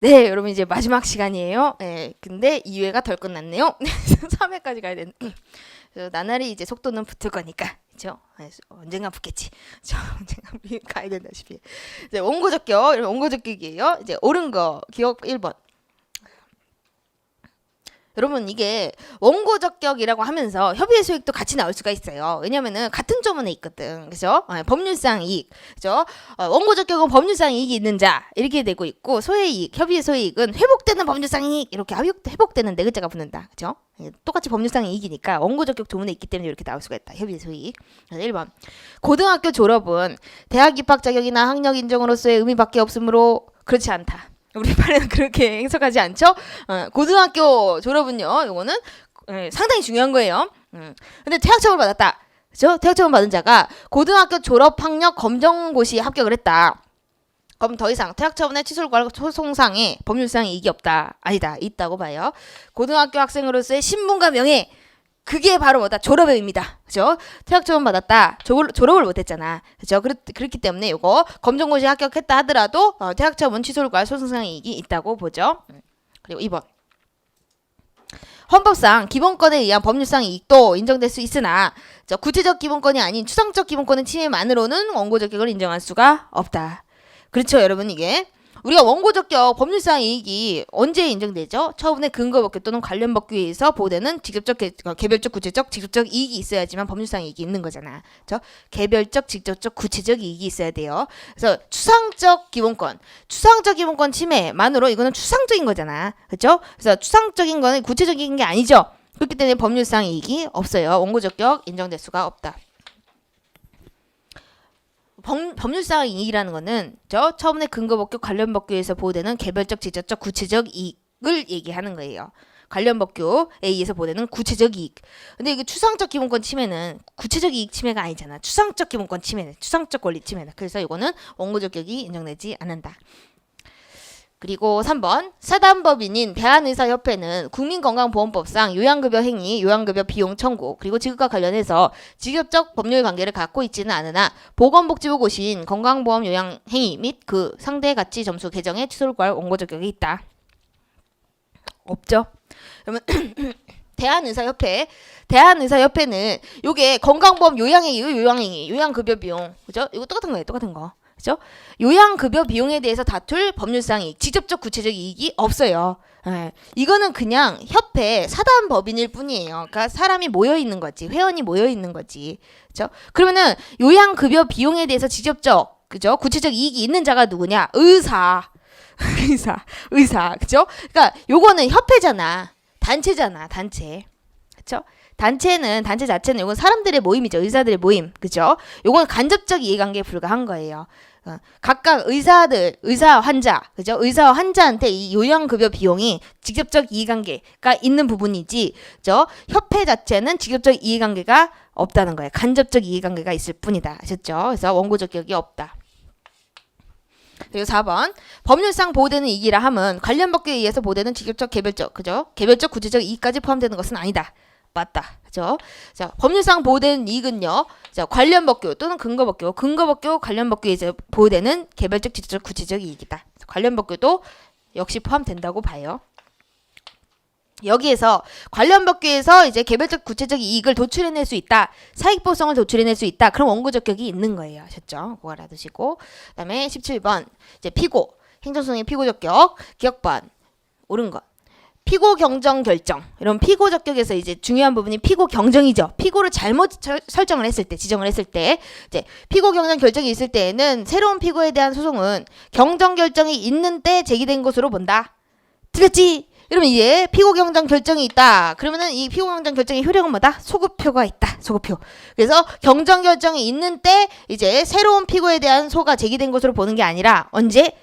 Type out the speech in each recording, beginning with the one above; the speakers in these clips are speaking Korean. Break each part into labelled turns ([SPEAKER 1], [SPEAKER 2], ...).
[SPEAKER 1] 네, 여러분 이제 마지막 시간이에요. 네, 근데 2회가 덜 끝났네요. 3회까지 가야 되는. 그래서 나날이 이제 속도는 붙을 거니까, 그죠? 언젠가 붙겠지. 언젠가 가야 된다시피. 이제 원고 적격, 이런 원고 적격이에요. 이제 옳은 거 기억 1번. 여러분 이게 원고 적격이라고 하면서 협의의 소익도 같이 나올 수가 있어요. 왜냐면은 같은 조문에 있거든. 그죠? 법률상 이익. 그죠? 원고 적격은 법률상 이익이 있는 자 이렇게 되고 있고 소의 이익, 협의의 소익은 회복되는 법률상 이익 이렇게 회복되는 네 글자가 붙는다. 그죠? 똑같이 법률상 이익이니까 원고 적격 조문에 있기 때문에 이렇게 나올 수가 있다. 협의의 소익. 1번. 고등학교 졸업은 대학 입학 자격이나 학력 인정으로서의 의미밖에 없으므로 그렇지 않다. 우리 반에는 그렇게 해석하지 않죠? 고등학교 졸업은요, 요거는 상당히 중요한 거예요. 근데 퇴학처분 받았다. 그죠? 퇴학처분 받은 자가 고등학교 졸업 학력 검정고시에 합격을 했다. 그럼 더 이상 퇴학처분의 취소과 소송상에 법률상 이익이 없다. 아니다. 있다고 봐요. 고등학교 학생으로서의 신분과 명예 그게 바로 뭐다? 졸업의 의미다. 그죠? 퇴학처분 받았다. 졸업을 못했잖아. 그죠? 그렇기 때문에 이거 검정고시 합격했다 하더라도 퇴학처분 취소를 구할 소송상 이익이 있다고 보죠. 그리고 2번. 헌법상 기본권에 의한 법률상 이익도 인정될 수 있으나 구체적 기본권이 아닌 추상적 기본권의 침해만으로는 원고 적격을 인정할 수가 없다. 그렇죠, 여러분 이게. 우리가 원고 적격 법률상 이익이 언제 인정되죠? 처분의 근거 법규 또는 관련 법규에 의해서 보호되는 직접적, 개별적, 구체적, 직접적 이익이 있어야지만 법률상 이익이 있는 거잖아. 그렇죠? 개별적, 직접적, 구체적 이익이 있어야 돼요. 그래서 추상적 기본권 침해만으로 이거는 추상적인 거잖아. 그렇죠? 그래서 추상적인 거는 구체적인 게 아니죠. 그렇기 때문에 법률상 이익이 없어요. 원고 적격 인정될 수가 없다. 법률상 이익이라는 거는 처분의 근거 법규 관련 법규에서 보호되는 개별적, 직접적, 구체적 이익을 얘기하는 거예요. 관련 법규에 의해서 보호되는 구체적 이익. 근데 이게 추상적 기본권 침해는 구체적 이익 침해가 아니잖아. 추상적 기본권 침해는 추상적 권리 침해다. 그래서 이거는 원고 적격이 인정되지 않는다. 그리고 3번 사단법인인 대한의사협회는 국민건강보험법상 요양급여 행위, 요양급여 비용 청구 그리고 지급과 관련해서 직접적 법률 관계를 갖고 있지는 않으나 보건복지부 고시인 건강보험 요양 행위 및 그 상대 가치 점수 개정에 취소를 구할 원고 적격이 있다. 없죠. 그러면 대한의사협회는 요게 건강보험 요양행위, 요양급여 비용 그죠? 이거 똑같은 거예요. 똑같은 거. 그죠? 요양급여 비용에 대해서 다툴 법률상 이익, 직접적 구체적 이익이 없어요. 이거는 그냥 협회 사단법인일 뿐이에요. 그러니까 사람이 모여 있는 거지, 회원이 모여 있는 거지, 그죠? 그러면은 요양급여 비용에 대해서 직접적, 그죠? 구체적 이익이 있는 자가 누구냐? 의사, 그죠? 그러니까 요거는 협회잖아, 단체잖아, 단체, 그죠? 단체 자체는 이건 사람들의 모임이죠. 의사들의 모임. 그죠? 요건 간접적 이해관계에 불과한 거예요. 각각 의사 환자, 그죠? 의사와 환자한테 이 요양급여 비용이 직접적 이해관계가 있는 부분이지, 그죠? 협회 자체는 직접적 이해관계가 없다는 거예요. 간접적 이해관계가 있을 뿐이다. 아셨죠? 그래서 원고 적격이 없다. 그리고 4번 법률상 보호되는 이익이라 함은 관련 법규에 의해서 보호되는 직접적, 개별적, 그죠? 개별적, 구체적 이익까지 포함되는 것은 아니다. 맞다. 그죠? 자, 법률상 보호되는 이익은요. 자, 관련 법규 또는 근거 법규, 관련 법규에 이제 보호되는 개별적, 직접적, 구체적 이익이다. 관련 법규도 역시 포함된다고 봐요. 여기에서 관련 법규에서 이제 개별적, 구체적 이익을 도출해낼 수 있다. 사익보성을 도출해낼 수 있다. 그럼 원고 적격이 있는 거예요. 아셨죠? 그거 알아두시고. 그다음에 17번 이제 피고, 행정소송의 피고 적격, 기억반 옳은 것. 피고 경정 결정. 이런 피고 적격에서 이제 중요한 부분이 피고 경정이죠. 피고를 잘못 설정을 했을 때, 지정을 했을 때, 이제 피고 경정 결정이 있을 때에는 새로운 피고에 대한 소송은 경정 결정이 있는 때 제기된 것으로 본다. 틀렸지? 이러면 이제 피고 경정 결정이 있다. 그러면은 이 피고 경정 결정의 효력은 뭐다? 소급표가 있다. 소급표. 그래서 경정 결정이 있는 때 이제 새로운 피고에 대한 소가 제기된 것으로 보는 게 아니라 언제?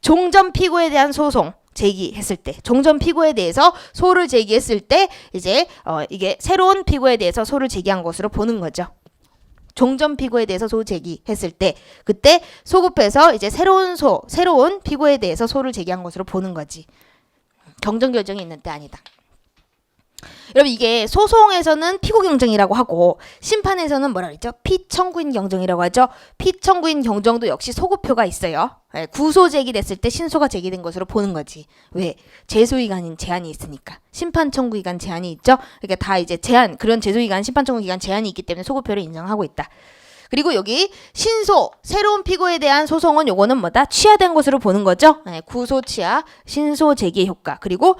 [SPEAKER 1] 종전 피고에 대한 소송. 제기했을 때, 종전 피고에 대해서 소를 제기했을 때 이제 이게 새로운 피고에 대해서 소를 제기한 것으로 보는 거죠. 종전 피고에 대해서 소 제기했을 때 그때 소급해서 이제 새로운 피고에 대해서 소를 제기한 것으로 보는 거지. 경정 결정이 있는 때 아니다. 여러분 이게 소송에서는 피고 경정이라고 하고 심판에서는 뭐라 그랬죠? 피청구인 경정이라고 하죠. 피청구인 경정도 역시 소급표가 있어요. 예, 구소 제기됐을 때 신소가 제기된 것으로 보는 거지. 왜? 제소기간 제한이 있으니까. 심판 청구 기간 제한이 있죠. 그러니까 다 이제 제한, 그런 제소기간, 심판 청구 기간 제한이 있기 때문에 소급표를 인정하고 있다. 그리고 여기 신소, 새로운 피고에 대한 소송은 요거는 뭐다? 취하된 것으로 보는 거죠. 예, 구소 취하, 신소 제기의 효과, 그리고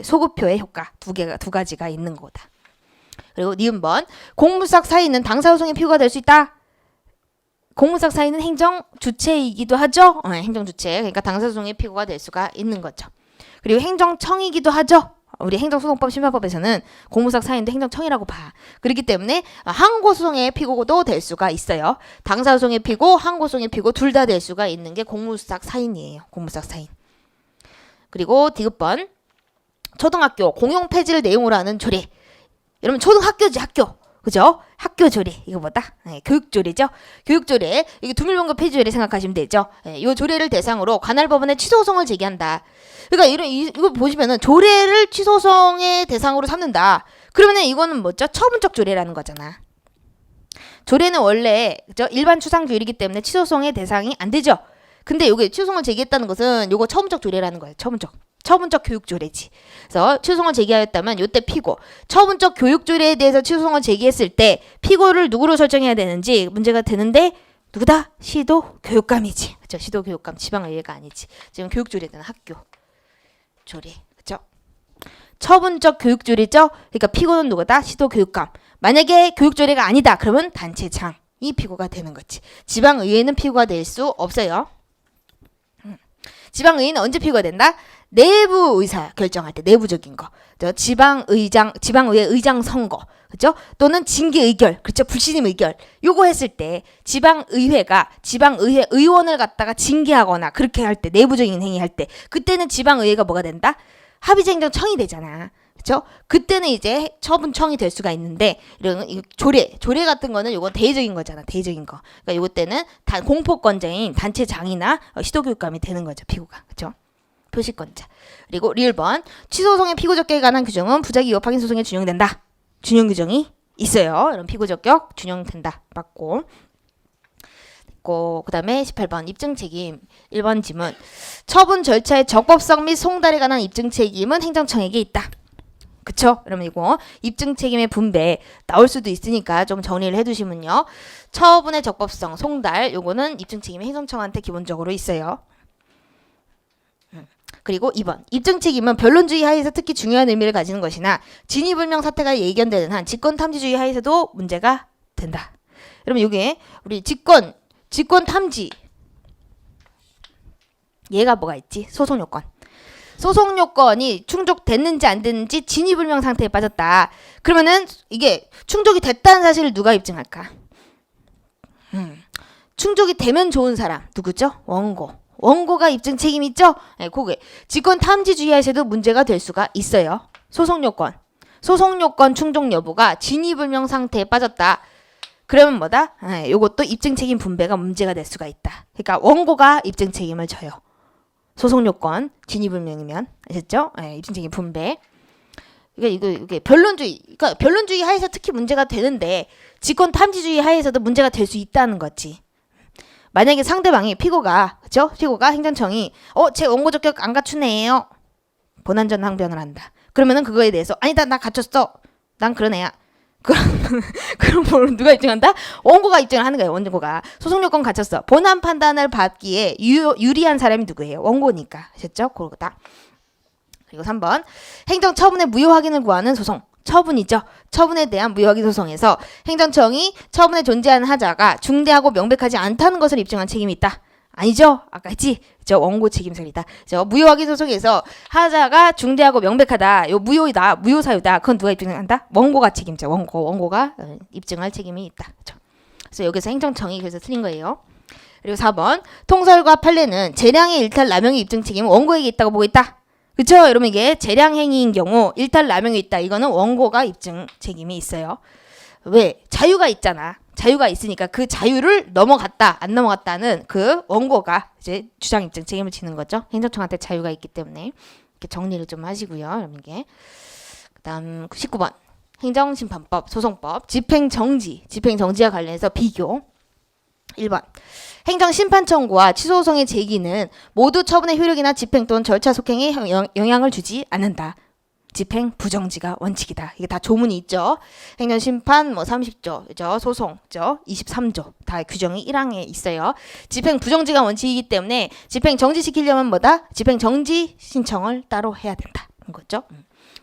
[SPEAKER 1] 소급표의 효과 두 가지가 있는 거다. 그리고 니은번 공무sak 사인은 당사소송의 피고가 될 수 있다. 공무sak 사인은 행정 주체이기도 하죠. 행정 주체, 그러니까 당사소송의 피고가 될 수가 있는 거죠. 그리고 행정청이기도 하죠. 우리 행정소송법 심판법에서는 공무sak 사인도 행정청이라고 봐. 그렇기 때문에 항고소송의 피고도 될 수가 있어요. 당사소송의 피고, 항고소송의 피고 둘 다 될 수가 있는 게 공무sak 사인이에요. 공무sak 사인. 그리고 디귿번 초등학교 공용 폐지를 내용으로 하는 조례. 여러분 초등학교지 학교. 그죠? 학교 조례. 이거 뭐다? 교육 조례죠. 교육 조례. 이게 두밀번거 폐지 조례 생각하시면 되죠. 이 조례를 대상으로 관할 법원에 취소송을 제기한다. 그러니까 이거 보시면은 조례를 취소송의 대상으로 삼는다. 그러면은 이거는 뭐죠? 처분적 조례라는 거잖아. 조례는 원래 그죠? 일반 추상조율이기 때문에 취소송의 대상이 안 되죠. 근데 여기 취소송을 제기했다는 것은 요거 처분적 조례라는 거예요. 처분적 교육 조례지. 그래서 취소송을 제기하였다면 요때 피고, 처분적 교육 조례에 대해서 취소송을 제기했을 때 피고를 누구로 설정해야 되는지 문제가 되는데 누구다? 시도 교육감이지. 그죠? 시도 교육감, 지방의회가 아니지. 지금 교육 조례는 학교 조례. 그죠? 처분적 교육 조례죠. 그러니까 피고는 누구다? 시도 교육감. 만약에 교육 조례가 아니다. 그러면 단체장이 피고가 되는 거지. 지방의회는 피고가 될 수 없어요. 지방의회는 언제 피고가 된다? 내부 의사 결정할 때 내부적인 거. 지방의회 의장 선거. 그죠? 또는 징계 의결. 그렇죠? 불신임 의결. 요거 했을 때 지방의회가 지방의회 의원을 갖다가 징계하거나 그렇게 할 때 내부적인 행위 할 때 그때는 지방의회가 뭐가 된다? 합의제행정청이 되잖아. 그렇죠? 그때는 이제 처분청이 될 수가 있는데 이런 조례 같은 거는 요건 대외적인 거잖아. 대외적인 거. 그러니까 요거 때는 공포권자인 단체장이나 시도교육감이 되는 거죠. 피고가. 그렇죠? 표시권자. 그리고 리을번 취소송의 피고적격에 관한 규정은 부작위 위협 확인 소송에 준용된다. 준용 규정이 있어요. 이런 피고적격 준용된다. 맞고. 그 다음에 18번 입증 책임 1번 지문 처분 절차의 적법성 및 송달에 관한 입증 책임은 행정청에게 있다. 그쵸? 그러면 이거 입증 책임의 분배 나올 수도 있으니까 좀 정리를 해두시면요. 처분의 적법성, 송달 요거는 입증 책임이 행정청한테 기본적으로 있어요. 그리고 2번 입증 책임은 변론주의 하에서 특히 중요한 의미를 가지는 것이나 진위불명 사태가 예견되는 한 직권탐지주의 하에서도 문제가 된다. 여러분 이게 우리 직권탐지 얘가 뭐가 있지? 소송요건. 소송요건이 충족됐는지 안 됐는지 진위불명 상태에 빠졌다. 그러면은 이게 충족이 됐다는 사실을 누가 입증할까? 충족이 되면 좋은 사람 누구죠? 원고가 입증 책임 있죠? 네, 그게 직권탐지주의하에서도 문제가 될 수가 있어요. 소송요건 충족 여부가 진위불명 상태에 빠졌다. 그러면 뭐다? 요것도 입증 책임 분배가 문제가 될 수가 있다. 그러니까 원고가 입증 책임을 져요. 소송요건 진위불명이면 아셨죠? 입증 책임 분배. 이게 그러니까 변론주의 하에서 특히 문제가 되는데 직권탐지주의 하에서도 문제가 될 수 있다는 거지. 만약에 상대방이 피고가 행정청이 제 원고 적격 안 갖추네요. 본안전 항변을 한다. 그러면은 그거에 대해서 아니다 나 갖췄어. 난 그런 애야. 그럼 뭘 누가 입증한다? 원고가 입증을 하는 거예요. 원고가 소송요건 갖췄어. 본안 판단을 받기에 유리한 사람이 누구예요? 원고니까. 아셨죠? 그거다. 그리고 3번 행정처분의 무효 확인을 구하는 소송. 처분이죠. 처분에 대한 무효 확인 소송에서 행정청이 처분에 존재하는 하자가 중대하고 명백하지 않다는 것을 입증한 책임이 있다. 아니죠? 아까 했지? 원고 책임설이다. 무효 확인 소송에서 하자가 중대하고 명백하다. 요 무효이다. 무효 사유다. 그건 누가 입증한다? 원고가 책임져. 원고가 입증할 책임이 있다. 그쵸? 그래서 여기서 행정청이 그래서 틀린 거예요. 그리고 4번 통설과 판례는 재량의 일탈 남용의 입증 책임은 원고에게 있다고 보고 있다. 그쵸? 여러분 이게 재량 행위인 경우 일탈 남용이 있다. 이거는 원고가 입증 책임이 있어요. 왜? 자유가 있잖아. 자유가 있으니까 그 자유를 넘어갔다 안 넘어갔다는 그 원고가 이제 주장 입증 책임을 지는 거죠. 행정청한테 자유가 있기 때문에 이렇게 정리를 좀 하시고요. 여러분 이게 그다음 19번. 행정심판법, 소송법, 집행정지와 관련해서 비교. 1번. 행정심판 청구와 취소소송의 제기는 모두 처분의 효력이나 집행 또는 절차 속행에 영향을 주지 않는다. 집행 부정지가 원칙이다. 이게 다 조문이 있죠. 행정심판 30조, 그죠? 소송, 그죠? 23조 다 규정이 1항에 있어요. 집행 부정지가 원칙이기 때문에 집행 정지시키려면 뭐다? 집행 정지 신청을 따로 해야 된다. 거죠.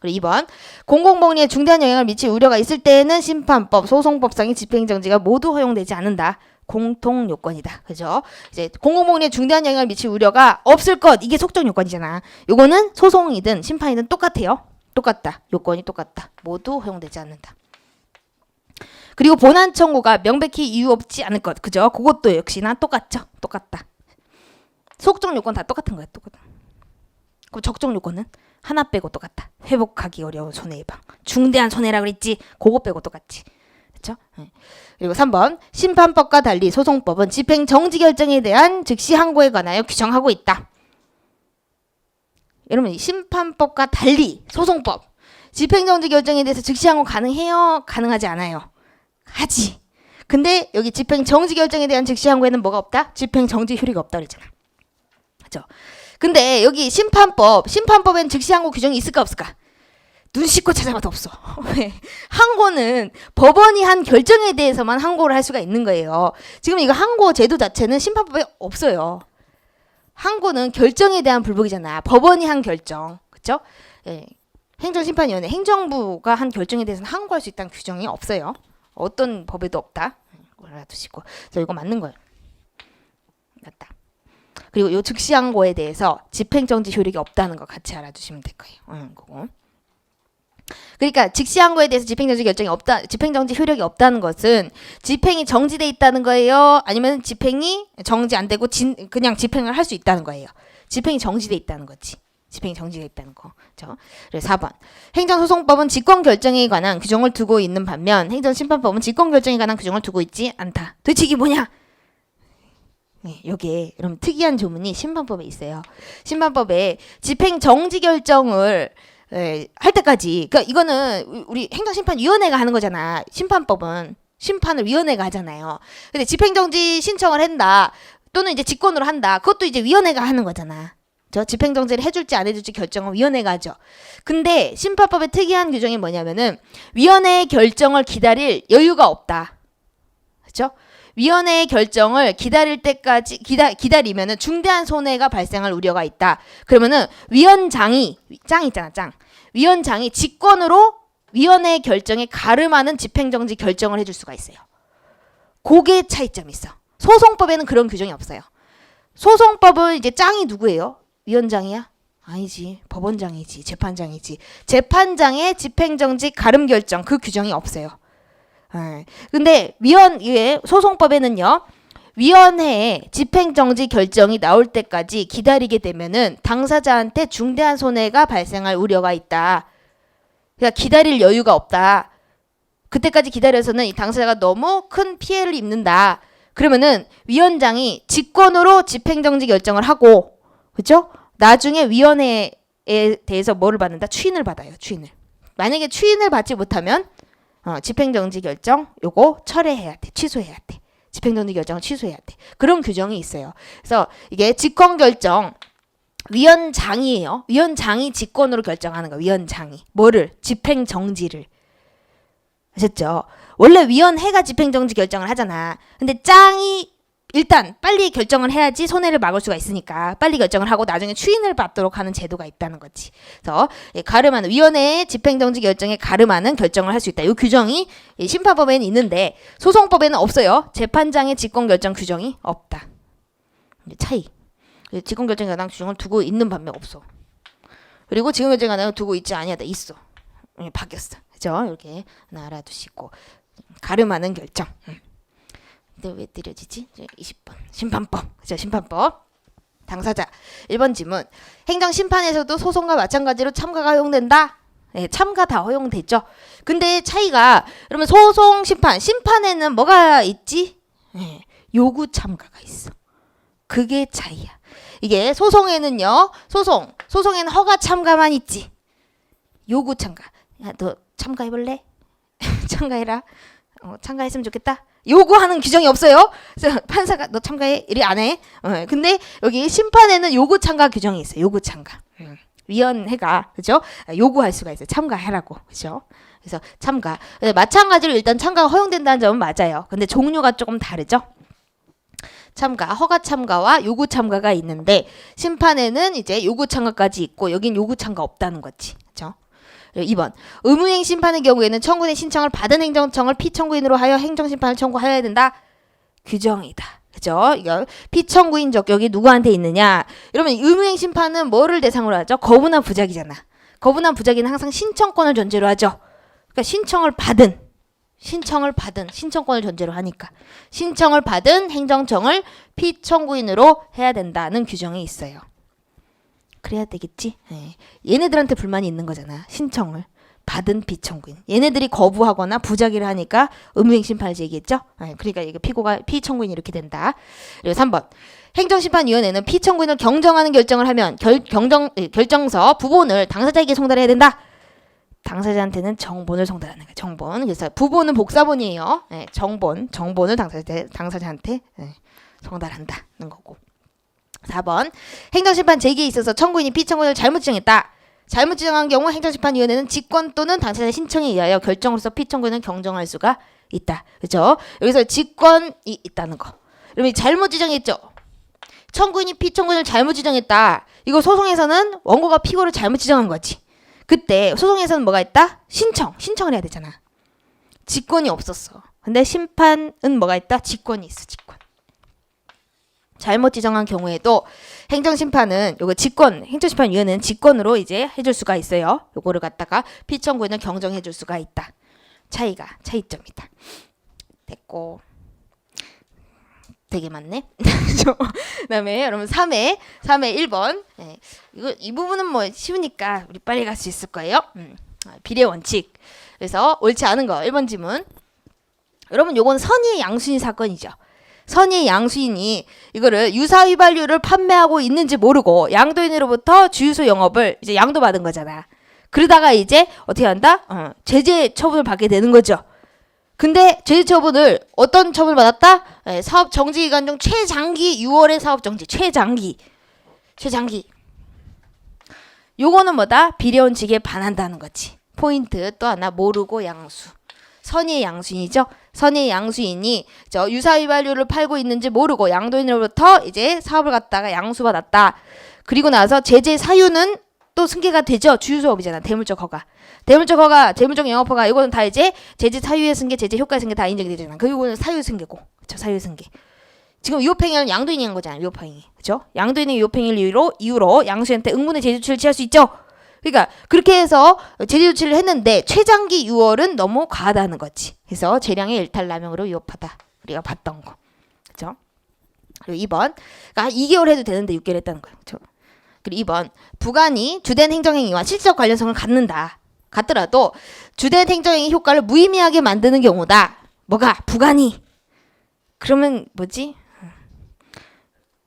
[SPEAKER 1] 그리고 2번. 공공복리에 중대한 영향을 미칠 우려가 있을 때에는 심판법, 소송법상의 집행 정지가 모두 허용되지 않는다. 공통 요건이다. 그죠? 이제 공공복리에 중대한 영향을 미칠 우려가 없을 것. 이게 속정 요건이잖아. 요거는 소송이든 심판이든 똑같아요. 똑같다. 요건이 똑같다. 모두 허용되지 않는다. 그리고 본안 청구가 명백히 이유 없지 않을 것. 그죠? 그것도 역시나 똑같죠. 똑같다. 속정 요건 다 똑같은 거야. 똑같아. 그럼 적정 요건은 하나 빼고 똑같다. 회복하기 어려운 손해예방. 중대한 손해라 그랬지. 그거 빼고 똑같지. 그렇죠? 네. 그리고 3번. 심판법과 달리 소송법은 집행 정지 결정에 대한 즉시 항고에 관하여 규정하고 있다. 여러분, 이 심판법과 달리 소송법 집행 정지 결정에 대해서 즉시 항고 가능해요? 가능하지 않아요? 하지. 근데 여기 집행 정지 결정에 대한 즉시 항고에는 뭐가 없다? 집행 정지 효력이 없다 그랬잖아. 그렇죠? 근데 여기 심판법엔 즉시 항고 규정이 있을까 없을까? 눈 씻고 찾아봐도 없어. 왜? 항고는 법원이 한 결정에 대해서만 항고를 할 수가 있는 거예요. 지금 이거 항고 제도 자체는 심판법에 없어요. 항고는 결정에 대한 불복이잖아. 법원이 한 결정. 그쵸? 예. 행정심판위원회, 행정부가 한 결정에 대해서는 항고할 수 있다는 규정이 없어요. 어떤 법에도 없다. 알아두시고. 그래서 이거 맞는 거예요. 맞다. 그리고 이 즉시 항고에 대해서 집행정지 효력이 없다는 거 같이 알아두시면 될 거예요. 그거. 그러니까 즉시 항고에 대해서 집행정지 결정이 없다, 집행정지 효력이 없다는 것은 집행이 정지돼 있다는 거예요? 아니면 집행이 정지 안 되고 그냥 집행을 할 수 있다는 거예요? 집행이 정지돼 있다는 거지. 집행이 정지돼 있다는 거. 그렇죠? 그래서 4번. 행정소송법은 직권결정에 관한 규정을 두고 있는 반면 행정심판법은 직권결정에 관한 규정을 두고 있지 않다. 도대체 이게 뭐냐? 네, 여기에 여러분 특이한 조문이 심판법에 있어요. 심판법에 집행 정지 결정을 할 때까지, 그러니까 이거는 우리 행정심판위원회가 하는 거잖아. 심판법은 심판을 위원회가 하잖아요. 근데 집행정지 신청을 한다, 또는 이제 직권으로 한다. 그것도 이제 위원회가 하는 거잖아. 저 집행정지를 해줄지 안 해줄지 결정은 위원회가 하죠. 근데 심판법의 특이한 규정이 뭐냐면은 위원회의 결정을 기다릴 여유가 없다. 그렇죠? 위원회의 결정을 기다릴 때까지 기다리면은 중대한 손해가 발생할 우려가 있다. 그러면은 위원장이 있잖아, 짱. 위원장이 직권으로 위원회의 결정에 가름하는 집행정지 결정을 해줄 수가 있어요. 그게 차이점이 있어. 소송법에는 그런 규정이 없어요. 소송법은 이제 짱이 누구예요? 위원장이야? 아니지. 법원장이지. 재판장이지. 재판장의 집행정지 가름 결정, 그 규정이 없어요. 근데 소송법에는요, 위원회에 집행정지 결정이 나올 때까지 기다리게 되면은 당사자한테 중대한 손해가 발생할 우려가 있다. 그러니까 기다릴 여유가 없다. 그때까지 기다려서는 이 당사자가 너무 큰 피해를 입는다. 그러면은 위원장이 직권으로 집행정지 결정을 하고, 그죠? 나중에 위원회에 대해서 뭐를 받는다? 추인을 받아요. 추인을. 만약에 추인을 받지 못하면 집행정지 결정 요거 철회해야 돼. 취소해야 돼. 집행정지 결정을 취소해야 돼. 그런 규정이 있어요. 그래서 이게 직권결정 위원장이에요. 위원장이 직권으로 결정하는 거. 위원장이 뭐를? 집행정지를. 아셨죠? 원래 위원회가 집행정지 결정을 하잖아. 근데 짱이 일단 빨리 결정을 해야지 손해를 막을 수가 있으니까 빨리 결정을 하고 나중에 추인을 받도록 하는 제도가 있다는 거지. 그래서 가름하는 위원회의 집행정지 결정에 가름하는 결정을 할 수 있다. 이 규정이 심판법에는 있는데 소송법에는 없어요. 재판장의 직권결정 규정이 없다. 차이. 직권결정에 관한 규정을 두고 있는 반면 없어. 그리고 직권결정에 관한 두고 있지 아니하다. 있어. 바뀌었어. 그죠? 이렇게 하나 알아두시고 가름하는 결정. 근데 왜 느려지지? 20번. 심판법. 그죠? 심판법. 당사자. 1번 질문. 행정심판에서도 소송과 마찬가지로 참가가 허용된다? 네, 참가 다 허용되죠. 근데 차이가, 그러면 소송, 심판에는 뭐가 있지? 네, 요구 참가가 있어. 그게 차이야. 이게 소송에는요, 소송에는 허가 참가만 있지. 요구 참가. 야, 너 참가해볼래? 참가해라. 참가했으면 좋겠다. 요구하는 규정이 없어요. 그래서 판사가 너 참가해? 이리 안 해. 근데 여기 심판에는 요구 참가 규정이 있어요. 요구 참가. 위원회가 그죠? 요구할 수가 있어요. 참가하라고. 그죠? 그래서 참가. 마찬가지로 일단 참가가 허용된다는 점은 맞아요. 근데 종류가 조금 다르죠. 참가, 허가 참가와 요구 참가가 있는데 심판에는 이제 요구 참가까지 있고 여긴 요구 참가 없다는 거지. 그죠? 2번. 의무행 심판의 경우에는 청구인의 신청을 받은 행정청을 피청구인으로 하여 행정심판을 청구하여야 된다. 규정이다. 그죠? 이거 피청구인 적격이 누구한테 있느냐? 이러면 의무행 심판은 뭐를 대상으로 하죠? 거부나 부작이잖아. 거부나 부작이는 항상 신청권을 전제로 하죠. 그러니까 신청을 받은 신청권을 전제로 하니까 신청을 받은 행정청을 피청구인으로 해야 된다는 규정이 있어요. 그래야 되겠지. 네. 얘네들한테 불만이 있는 거잖아. 신청을 받은 피청구인. 얘네들이 거부하거나 부작위를 하니까 의무행 심판을 제기했죠. 네. 그러니까 이게 피청구인이 이렇게 된다. 그리고 3번. 행정심판위원회는 피청구인을 경정하는 결정을 하면 결정서 부본을 당사자에게 송달해야 된다. 당사자한테는 정본을 송달하는 거예요. 정본. 그래서 부본은 복사본이에요. 네. 정본을 당사자한테 송달한다는 거고. 4번. 행정심판 제기에 있어서 청구인이 피청구인을 잘못 지정했다. 잘못 지정한 경우 행정심판위원회는 직권 또는 당사자 신청에 의하여 결정으로서 피청구인을 경정할 수가 있다. 그렇죠? 여기서 직권이 있다는 거. 그러면 잘못 지정했죠. 청구인이 피청구인을 잘못 지정했다. 이거 소송에서는 원고가 피고를 잘못 지정한 거지. 그때 소송에서는 뭐가 있다? 신청을 해야 되잖아. 직권이 없었어. 근데 심판은 뭐가 있다? 직권이 있어. 직권. 잘못 지정한 경우에도 행정심판은 행정심판위원회는 직권으로 이제 해줄 수가 있어요. 요거를 갖다가 피청구인을 경정해줄 수가 있다. 차이점이다. 됐고. 되게 많네. 그다음에 여러분 3회 1번. 네. 이 부분은 뭐 쉬우니까 우리 빨리 갈 수 있을 거예요. 비례 원칙. 그래서 옳지 않은 거 1번 지문. 여러분 요건 선의의 양수인 사건이죠. 선의의 양수인이 이거를 유사휘발유를 판매하고 있는지 모르고 양도인으로부터 주유소 영업을 이제 양도받은 거잖아. 그러다가 이제 어떻게 한다? 제재 처분을 받게 되는 거죠. 근데 제재 처분을 어떤 처분을 받았다? 사업 정지 기간 중 최장기 6월의 사업 정지. 최장기. 요거는 뭐다? 비례 원칙에 반한다는 거지. 포인트 또 하나 모르고 양수. 선의의 양수인이죠. 선의의 양수인이 유사휘발유를 팔고 있는지 모르고 양도인으로부터 이제 사업을 갖다가 양수받았다. 그리고 나서 제재 사유는 또 승계가 되죠. 주유소업이잖아. 대물적 허가. 재물적 영업허가 이거는 다 이제 제재 사유의 승계, 제재 효과의 승계 다 인정이 되잖아. 그리고는 사유 승계고. 그렇죠? 사유 승계. 지금 위법행위는 양도인이 한 거잖아요. 위법행위. 그렇죠? 양도인의 위법행위를 이유로 양수인한테 응분의 제재 조치를 취할 수 있죠. 그러니까 그렇게 해서 제재 조치를 했는데 최장기 6월은 너무 과하다는 거지. 그래서 재량의 일탈남용으로 위법하다. 우리가 봤던 거. 그렇죠? 그리고 2번. 그러니까 2개월 해도 되는데 6개월 했다는 거예요. 그렇죠? 그리고 2번. 부관이 주된 행정행위와 실질적 관련성을 갖더라도 주된 행정행위 효과를 무의미하게 만드는 경우다. 뭐가? 부관이. 그러면 뭐지?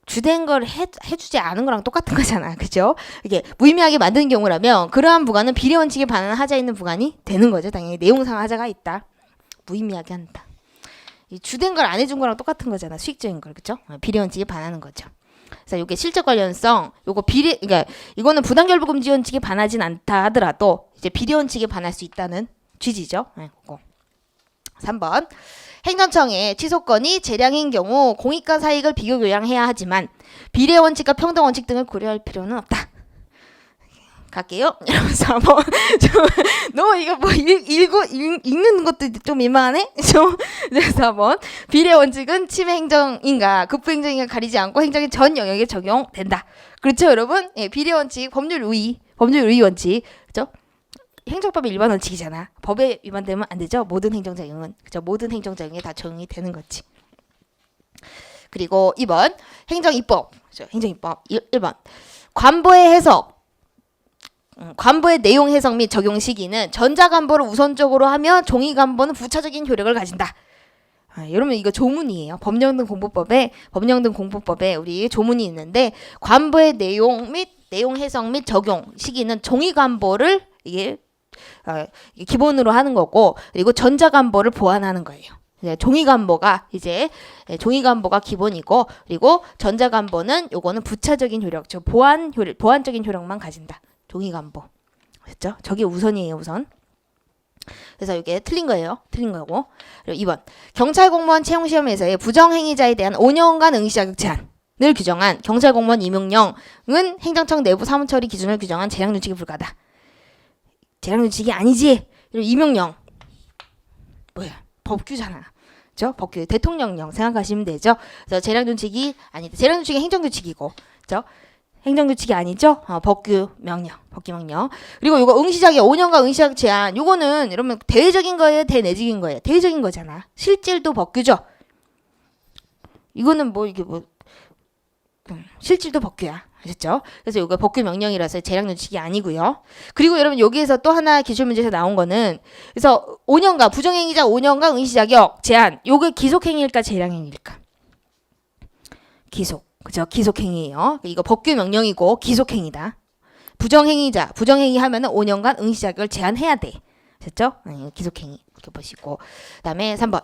[SPEAKER 1] 주된 걸 해주지 않은 거랑 똑같은 거잖아. 그죠? 이게 무의미하게 만드는 경우라면 그러한 부관은 비례 원칙에 반하는 하자 있는 부관이 되는 거죠. 당연히 내용상 하자가 있다. 무의미하게 한다. 이 주된 걸 안 해준 거랑 똑같은 거잖아. 수익적인 걸. 그죠? 비례 원칙에 반하는 거죠. 그래서 이게 실적 관련성, 요거 그러니까 이거는 부당결부 금지 원칙에 반하진 않다 하더라도 이제 비례 원칙에 반할 수 있다는 취지죠. 그거. 3번. 행정청의 취소권이 재량인 경우 공익과 사익을 비교교량해야 하지만 비례 원칙과 평등 원칙 등을 고려할 필요는 없다. 갈게요. 여러분 4번. 너 이거 뭐 읽는 것도 좀 민망하네? 그래서 4번. 비례 원칙은 침해 행정인가 급부 행정인가 가리지 않고 행정의 전 영역에 적용된다. 그렇죠, 여러분? 예, 비례 원칙, 법률 의의 원칙. 그렇죠? 행정법의 일반 원칙이잖아. 법에 위반되면 안 되죠. 모든 행정작용은. 그죠? 모든 행정작용에 다 적용이 되는 거지. 그리고 2번. 행정입법. 그죠? 행정입법. 1번. 관보의 해석. 관보의 내용 해석 및 적용 시기는 전자관보를 우선적으로 하며 종이관보는 부차적인 효력을 가진다. 여러분 이거 조문이에요. 법령 등 공보법에 우리 조문이 있는데 관보의 내용 해석 및 적용 시기는 종이관보를 이게 기본으로 하는 거고, 그리고 전자간보를 보완하는 거예요. 종이간보가 종이간보가 기본이고, 그리고 전자간보는 요거는 부차적인 효력, 보완적인 효력만 가진다. 종이간보. 됐죠? 저게 우선이에요, 우선. 그래서 이게 틀린 거예요. 틀린 거고. 그리고 2번. 경찰 공무원 채용 시험에서의 부정행위자에 대한 5년간 응시 자격 제한을 규정한 경찰 공무원 임용령은 행정청 내부 사무 처리 기준을 규정한 재량 준칙이 불가하다. 재량 준칙이 아니지. 그리고 임용령. 뭐야? 법규잖아. 그죠? 법규. 대통령령 생각하시면 되죠. 그래서 재량 준칙이 아니다. 재량 준칙이 행정 규칙이고. 그죠? 행정규칙이 아니죠? 법규 명령. 그리고 이거 응시자격 5년간 응시자격 제한. 요거는 여러분 대외적인 거예요, 대내적인 거예요? 대외적인 거잖아. 실질도 법규죠. 이거는 실질도 법규야. 아셨죠? 그래서 이거 법규 명령이라서 재량준칙이 아니고요. 그리고 여러분 여기에서 또 하나 기출문제에서 나온 거는, 그래서 5년간 부정행위자 5년간 응시자격 제한. 요게 기속행위일까 재량행위일까? 기속. 그죠? 기속행위예요. 이거 법규 명령이고 기속행위다. 부정행위 하면은 5년간 응시자격을 제한해야 돼. 됐죠? 기속행위 이렇게 보시고, 그다음에 3번.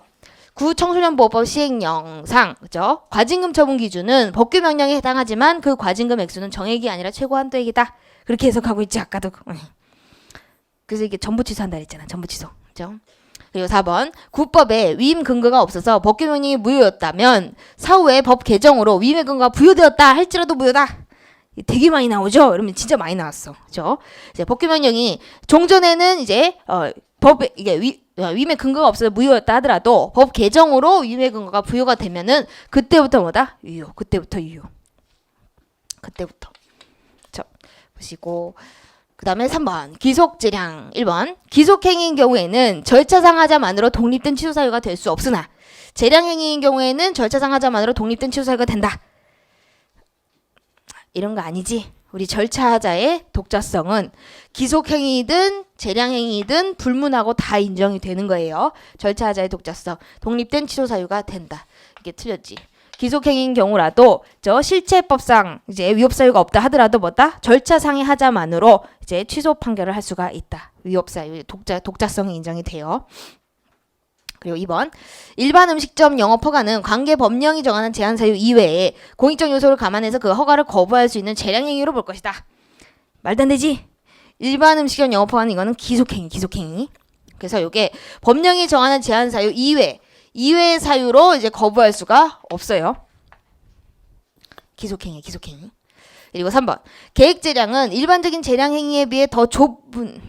[SPEAKER 1] 구청소년보호법 시행령상, 그죠? 과징금 처분 기준은 법규 명령에 해당하지만 그 과징금 액수는 정액이 아니라 최고 한도액이다. 그렇게 해석하고 있지, 아까도. 그래서 이게 전부 취소한다 그랬잖아. 전부 취소. 그죠? 그리고 4번. 구법에 위임 근거가 없어서 법규 명령이 무효였다면 사후에 법 개정으로 위임의 근거가 부여되었다 할지라도 무효다. 되게 많이 나오죠? 그러면 진짜 많이 나왔어. 그죠? 이제 법규 명령이 종전에는 이제 법에 이게 위임의 근거가 없어서 무효였다 하더라도 법 개정으로 위임의 근거가 부여가 되면은 그때부터 뭐다? 유효. 그때부터 유효. 그때부터. 자, 보시고, 그 다음에 3번. 기속재량 1번. 기속행위인 경우에는 절차상 하자만으로 독립된 취소 사유가 될 수 없으나 재량행위인 경우에는 절차상 하자만으로 독립된 취소 사유가 된다. 이런 거 아니지. 우리 절차하자의 독자성은 기속행위든 재량행위든 불문하고 다 인정이 되는 거예요. 절차하자의 독자성. 독립된 취소 사유가 된다. 이게 틀렸지. 기속행위인 경우라도 실체법상 이제 위법 사유가 없다 하더라도 뭐다? 절차상의 하자만으로 이제 취소 판결을 할 수가 있다. 위법 사유 독자성이 인정이 돼요. 그리고 2번. 일반 음식점 영업 허가는 관계 법령이 정하는 제한 사유 이외에 공익적 요소를 감안해서 그 허가를 거부할 수 있는 재량행위로 볼 것이다. 말도 안 되지? 일반 음식점 영업 허가는 이거는 기속행위. 그래서 이게 법령이 정하는 제한 사유 이외의 사유로 이제 거부할 수가 없어요. 기속행위. 그리고 3번. 계획 재량은 일반적인 재량 행위에 비해 더 좁은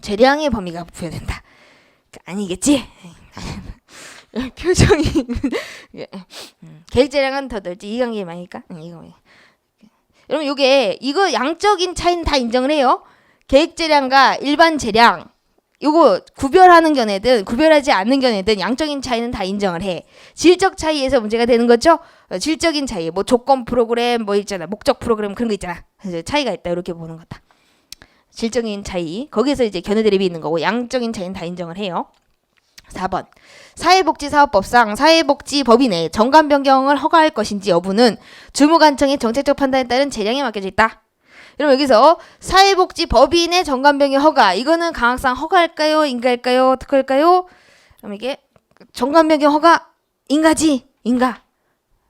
[SPEAKER 1] 재량의 범위가 부여된다. 아니겠지? 표정이 계획 재량은 더 넓지. 이관계 많으니까. 여러분 이거 양적인 차이는 다 인정을 해요. 계획 재량과 일반 재량 요거 구별하는 견해든 구별하지 않는 견해든 양적인 차이는 다 인정을 해. 질적 차이에서 문제가 되는 거죠. 질적인 차이, 뭐 조건 프로그램 뭐 있잖아, 목적 프로그램 그런 거 있잖아. 차이가 있다 이렇게 보는 거다. 질적인 차이 거기서 이제 견해 대립이 있는 거고, 양적인 차이는 다 인정을 해요. 4번. 사회복지사업법상 사회복지법인의 정관 변경을 허가할 것인지 여부는 주무관청의 정책적 판단에 따른 재량에 맡겨져 있다. 여러분 여기서 사회복지법인의 정관 변경 허가, 이거는 강학상 허가할까요? 인가할까요? 어떻게 할까요? 그럼 이게 정관 변경 허가 인가지? 인가.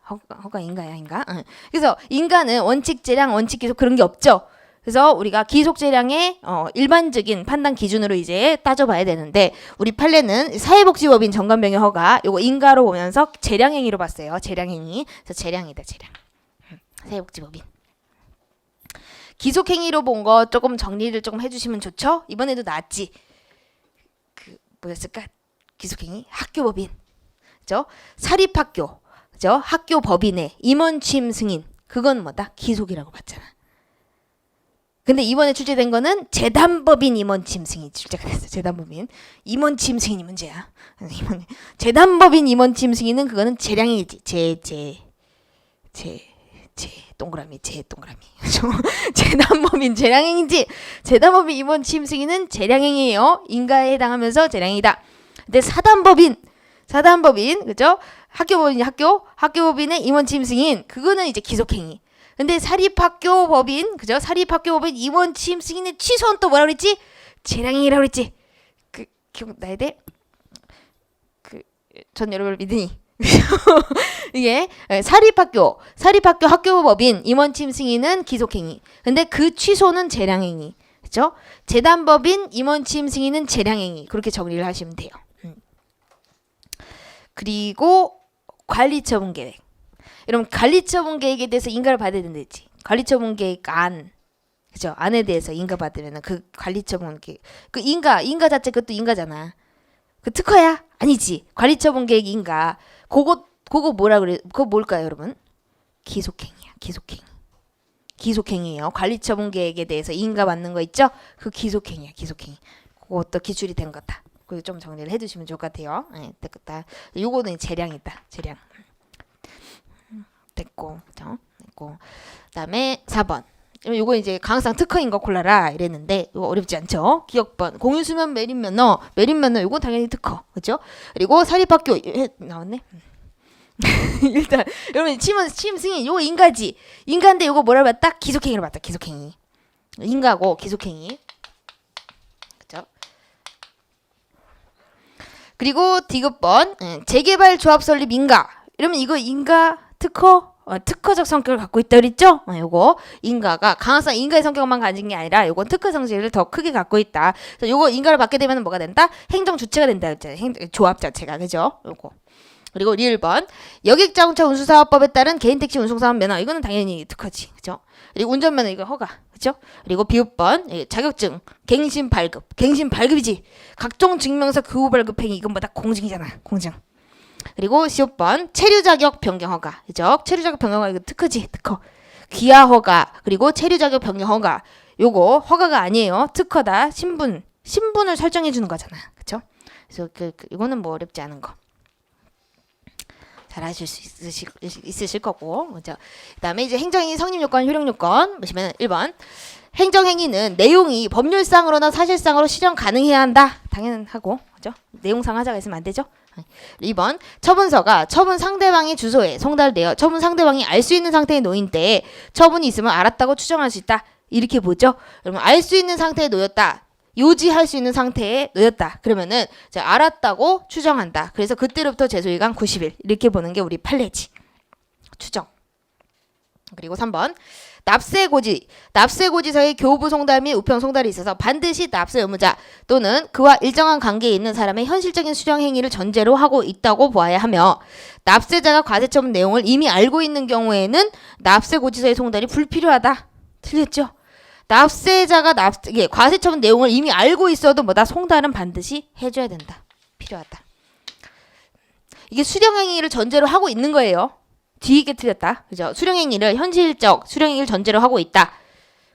[SPEAKER 1] 허가 인가야, 인가? 응. 그래서 인가는 원칙 재량, 원칙 기속 그런 게 없죠. 그래서 우리가 기속 재량의 일반적인 판단 기준으로 이제 따져봐야 되는데, 우리 판례는 사회복지법인 정관 변경 허가 요거 인가로 보면서 재량행위로 봤어요. 재량행위. 그래서 재량이다, 재량. 사회복지법인. 기속행위로 본 거 조금 정리를 조금 해주시면 좋죠. 이번에도 나왔지. 뭐였을까? 기속행위 학교법인, 그죠? 사립학교, 그죠? 학교법인의 임원 취임 승인, 그건 뭐다? 기속이라고 봤잖아. 근데 이번에 출제된 거는 재단법인 임원 취임 승인 출제가 됐어. 재단법인 임원 취임 승인이 문제야. 재단법인 임원 취임 승인은 그거는 재량이지. 동그라미. 재단법인 재량행위지. 재단법인 임원 취임 승인은 재량행위예요. 인가에 해당하면서 재량이다. 근데 사단법인 그죠? 학교법인의 임원 취임 승인, 그거는 이제 기속행위. 근데 사립학교법인, 그죠? 사립학교법인 임원 취임 승인의 취소는 또 뭐라 그랬지? 재량행위라고 그랬지. 기억나야 돼? 전 여러분을 믿으니. 이게 사립학교 학교법인 임원침 승인은 기속행위. 근데 그 취소는 재량행위. 그렇죠? 재단법인 임원침 승인은 재량행위. 그렇게 정리를 하시면 돼요. 그리고 관리처분 계획. 여러분 관리처분 계획에 대해서 인가를 받아야 된다지. 관리처분 계획 안. 그죠? 안에 대해서 인가 받으면 그 관리처분 계획. 그 인가 자체 그것도 인가잖아. 그 특허야? 아니지. 관리처분 계획 인가. 그거 뭐라 그래? 그거 뭘까요, 여러분? 기속행위야. 기속행위예요. 관리처분 계획에 대해서 인가 받는 거 있죠? 그 기속행위야. 기속행위. 그것도 기출이 된 거다. 그거 좀 정리를 해두시면 좋을 것 같아요. 네, 됐다. 요거는 재량이다. 재량. 됐고, 그죠? 됐고. 그다음에 4번. 요거 이제 강학상 특허인 거 골라라 이랬는데 이거 어렵지 않죠? 기억번, 공유수면 매립면허 요건 당연히 특허, 그죠? 그리고 사립학교 나왔네. 일단 여러분 침 승인 요거 인가지. 인가인데 요거 뭐라 봤다? 기속행위로 봤다. 기속행위. 인가고 기속행위. 그죠? 그리고 디귿번 재개발 조합 설립 인가. 이러면 이거 인가 특허? 특허적 성격을 갖고 있다 그랬죠? 요거 인가가 강학상 인가의 성격만 가진 게 아니라 요건 특허 성질을 더 크게 갖고 있다. 그래서 요거 인가를 받게 되면 뭐가 된다? 행정 주체가 된다. 조합 자체가, 그죠? 요거. 그리고 리을번 여객자동차 운수사업법에 따른 개인택시 운송사업 면허. 이거는 당연히 특허지, 그죠? 그리고 운전면허 이거 허가, 그죠? 그리고 비읍번 자격증 갱신 발급이지. 각종 증명서 교부 발급행위 이건 뭐다? 공증이잖아. 공증. 그리고 15번 체류 자격 변경 허가. 그죠? 체류 자격 변경 허가 이거 특허지. 특허. 기하 허가. 그리고 체류 자격 변경 허가. 요거 허가가 아니에요. 특허다. 신분을 설정해 주는 거잖아. 그죠? 그래서 이거는 뭐 어렵지 않은 거. 잘 하실 수 있으실 거고. 그죠? 그다음에 이제 행정행위 성립 요건, 효력 요건 보시면 1번. 행정행위는 내용이 법률상으로나 사실상으로 실현 가능해야 한다. 당연하고. 그죠? 내용상 하자가 있으면 안 되죠? 2번 처분서가 처분 상대방의 주소에 송달되어 처분 상대방이 알 수 있는 상태에 놓인 때에 처분이 있으면 알았다고 추정할 수 있다. 이렇게 보죠. 그러면 알 수 있는 상태에 놓였다. 요지할 수 있는 상태에 놓였다. 그러면은 알았다고 추정한다. 그래서 그때로부터 제소기간 90일 이렇게 보는 게 우리 판례지. 추정. 그리고 3번 납세고지서의 교부 송달 및 우편 송달이 있어서 반드시 납세 의무자 또는 그와 일정한 관계에 있는 사람의 현실적인 수령 행위를 전제로 하고 있다고 보아야 하며 납세자가 과세처분 내용을 이미 알고 있는 경우에는 납세고지서의 송달이 불필요하다. 틀렸죠? 납세자가 과세처분 내용을 이미 알고 있어도 뭐다? 송달은 반드시 해줘야 된다. 필요하다. 이게 수령 행위를 전제로 하고 있는 거예요. 뒤에 틀렸다. 그죠? 수령행위를 현실적 수령행위를 전제로 하고 있다.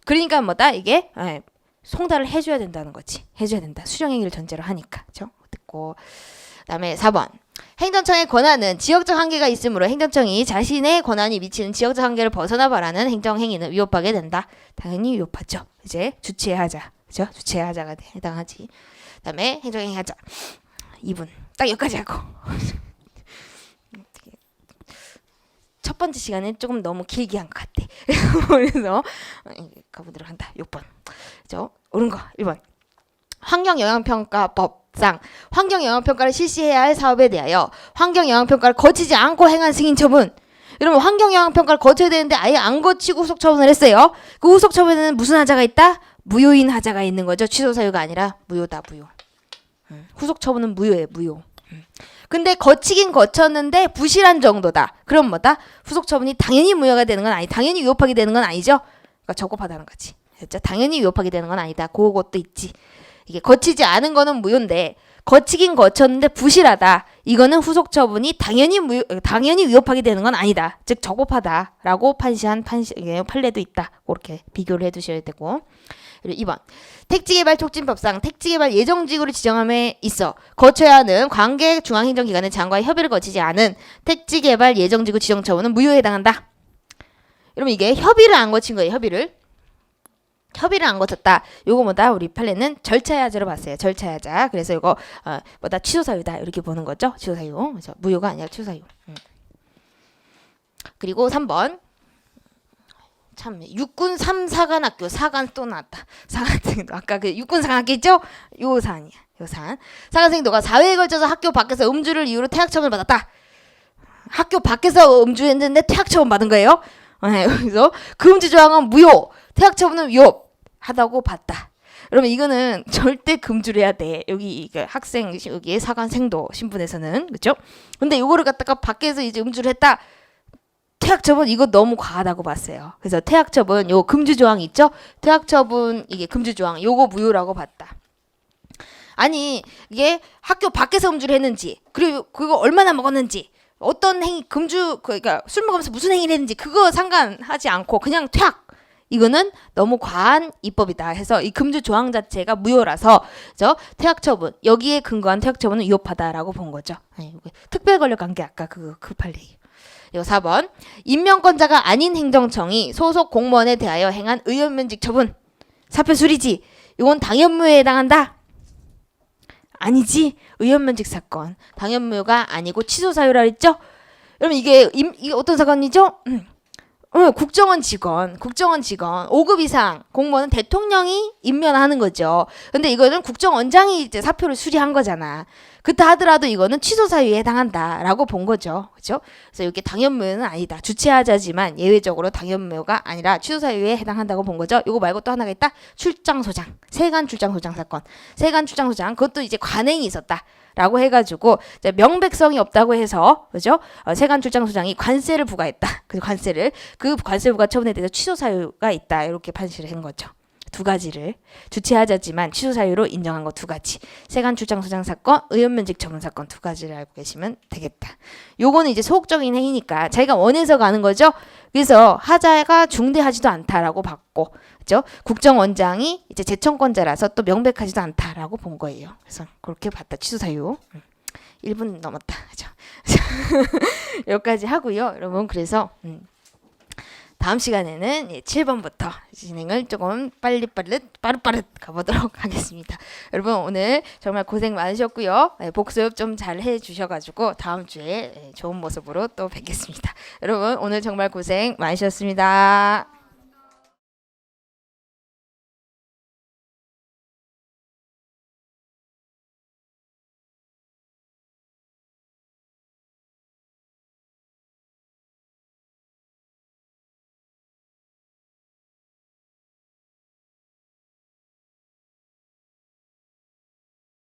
[SPEAKER 1] 그러니까 뭐다? 이게 송달을 해줘야 된다는 거지. 해줘야 된다. 수령행위를 전제로 하니까. 그죠? 듣고 그다음에 4번. 행정청의 권한은 지역적 한계가 있으므로 행정청이 자신의 권한이 미치는 지역적 한계를 벗어나 바라는 행정행위는 위법하게 된다. 당연히 위법하죠. 이제 주체하자. 그죠? 주체하자가 해당하지. 그다음에 행정행위 하자. 2분. 딱 여기까지 하고. 첫 번째 시간에 조금 너무 길게 한 것 같아. 그래서 가보도록 한다. 6번. 그죠? 옳은 거. 1번. 환경영향평가법상 환경영향평가를 실시해야 할 사업에 대하여 환경영향평가를 거치지 않고 행한 승인 처분. 여러분 환경영향평가를 거쳐야 되는데 아예 안 거치고 후속 처분을 했어요. 그 후속 처분에는 무슨 하자가 있다? 무효인 하자가 있는 거죠. 취소 사유가 아니라 무효다. 무효. 후속 처분은 무효예요. 무효. 근데 거치긴 거쳤는데 부실한 정도다. 그럼 뭐다? 후속 처분이 당연히 무효가 되는 건 당연히 위법하게 되는 건 아니죠. 그러니까 적법하다는 거지. 그렇죠? 당연히 위법하게 되는 건 아니다. 그것도 있지. 이게 거치지 않은 거는 무효인데 거치긴 거쳤는데 부실하다. 이거는 후속 처분이 당연히 위법하게 되는 건 아니다. 즉 적법하다라고 판시한 판례도 있다. 그렇게 비교를 해두셔야 되고. 그리고 2번. 택지개발 촉진법상 택지개발 예정지구를 지정함에 있어 거쳐야 하는 관계 중앙행정기관의 장과의 협의를 거치지 않은 택지개발 예정지구 지정 처분은 무효에 해당한다. 여러분 이게 협의를 안 거친 거예요. 협의를 안 거쳤다. 요거 뭐다? 우리 판례는 절차의 하자로 봤어요. 절차의 하자. 그래서 이거 뭐다? 취소사유다. 이렇게 보는 거죠. 취소사유. 그래서 무효가 아니라 취소사유. 그리고 3번. 참 육군 3사관학교 사관 또 나왔다. 사관생도 아까 그 육군 사관학교 있죠? 요 사안이야. 요 사안. 사관생도가 4회에 걸쳐서 학교 밖에서 음주를 이유로 퇴학 처분을 받았다. 학교 밖에서 음주했는데 퇴학 처분 받은 거예요. 네, 그래서 그 음주 조항은 무효, 퇴학 처분은 위협하다고 봤다. 그러면 이거는 절대 금주를 해야 돼. 여기 학생 여기에 사관생도 신분에서는 그렇죠? 근데 이거를 갖다가 밖에서 이제 음주를 했다. 퇴학 처분 이거 너무 과하다고 봤어요. 그래서 퇴학 처분 요 금주 조항 있죠? 퇴학 처분 이게 금주 조항 요거 무효라고 봤다. 아니 이게 학교 밖에서 음주를 했는지 그리고 그거 얼마나 먹었는지 어떤 행위 금주 그러니까 술 먹으면서 무슨 행위를 했는지 그거 상관하지 않고 그냥 퇴학 이거는 너무 과한 입법이다 해서 이 금주 조항 자체가 무효라서 저 퇴학 처분 여기에 근거한 퇴학 처분은 위협하다라고 본 거죠. 특별 권력 관계 아까 그 급할 얘기. 이거 4번 임명권자가 아닌 행정청이 소속 공무원에 대하여 행한 의원면직 처분 사표 수리지 이건 당연무효에 해당한다. 아니지 의원면직 사건 당연무효가 아니고 취소 사유라 했죠. 그러면 이게 어떤 사건이죠? 국정원 직원 5급 이상 공무원은 대통령이 임명하는 거죠. 근데 이거는 국정원장이 이제 사표를 수리한 거잖아. 그때 하더라도 이거는 취소 사유에 해당한다라고 본 거죠. 그렇죠? 그래서 이게 당연무효는 아니다. 주체하자지만 예외적으로 당연무효가 아니라 취소 사유에 해당한다고 본 거죠. 이거 말고 또 하나가 있다. 출장소장. 세관 출장소장 사건. 세관 출장소장 그것도 이제 관행이 있었다. 라고 해가지고 명백성이 없다고 해서 그죠? 세관 출장소장이 관세를 부과했다. 그 관세를 그 관세 부과 처분에 대해서 취소 사유가 있다. 이렇게 판시를 한 거죠. 두 가지를 주체하자지만 취소 사유로 인정한 거 두 가지. 세관 출장소장 사건, 의원면직 처분 사건 두 가지를 알고 계시면 되겠다. 요거는 이제 소극적인 행위니까 자기가 원해서 가는 거죠. 그래서 하자가 중대하지도 않다라고 봤고, 그죠? 국정원장이 이제 재청권자라서 또 명백하지도 않다라고 본 거예요. 그래서 그렇게 봤다. 취소 사유. 1분 넘었다. 그죠? 여기까지 하고요. 여러분 그래서 다음 시간에는 7번부터 진행을 조금 빠르빠르 가보도록 하겠습니다. 여러분 오늘 정말 고생 많으셨고요. 복습 좀 잘 해주셔가지고 다음 주에 좋은 모습으로 또 뵙겠습니다. 여러분 오늘 정말 고생 많으셨습니다.